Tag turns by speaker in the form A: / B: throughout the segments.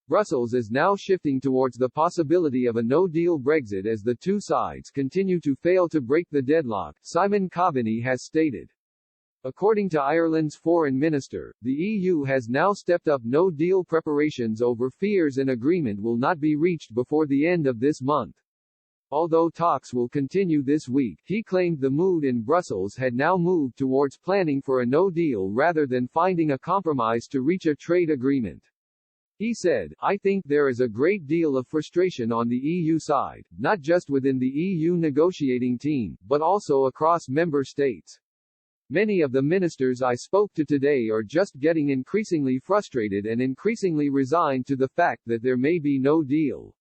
A: Brussels is now shifting towards the possibility of a no-deal Brexit as the two sides continue to fail to break the deadlock, Simon Coveney has stated. According to Ireland's foreign minister, the EU has now stepped up no-deal preparations over fears an agreement will not be reached before the end of this month. Although talks will continue this week, he claimed the mood in Brussels had now moved towards planning for a no-deal rather than finding a compromise to reach a trade agreement. He said, "I think there is a great deal of frustration on the EU side, not just within the EU negotiating team, but also across member states. Many of the ministers I spoke to today are just getting increasingly frustrated and increasingly resigned to the fact that there may be no deal."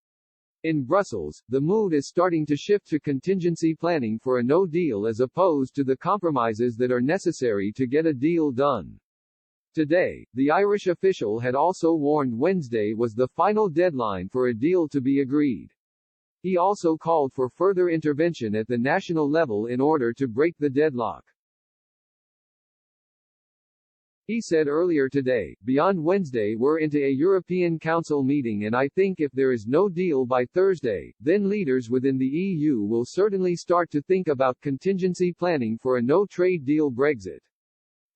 A: In Brussels, the mood is starting to shift to contingency planning for a no deal as opposed to the compromises that are necessary to get a deal done. Today, the Irish official had also warned Wednesday was the final deadline for a deal to be agreed. He also called for further intervention at the national level in order to break the deadlock. He said earlier today, "Beyond Wednesday we're into a European Council meeting and I think if there is no deal by Thursday, then leaders within the EU will certainly start to think about contingency planning for a no-trade deal Brexit."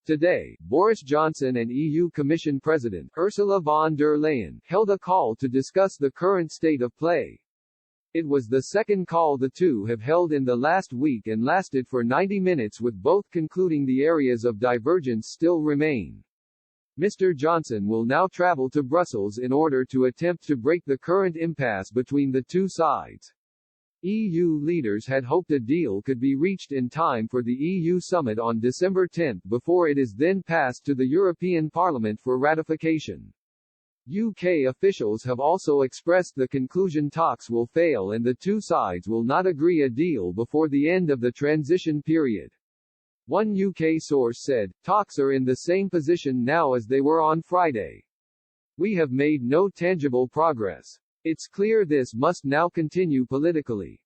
A: Today, Boris Johnson and EU Commission President, Ursula von der Leyen, held a call to discuss the current state of play. It was the second call the two have held in the last week and lasted for 90 minutes with both concluding the areas of divergence still remain. Mr. Johnson will now travel to Brussels in order to attempt to break the current impasse between the two sides. EU leaders had hoped a deal could be reached in time for the EU summit on December 10 before it is then passed to the European Parliament for ratification. UK officials have also expressed the conclusion talks will fail and the two sides will not agree a deal before the end of the transition period. One UK source said, "Talks are in the same position now as they were on Friday. We have made no tangible progress. It's clear this must now continue politically."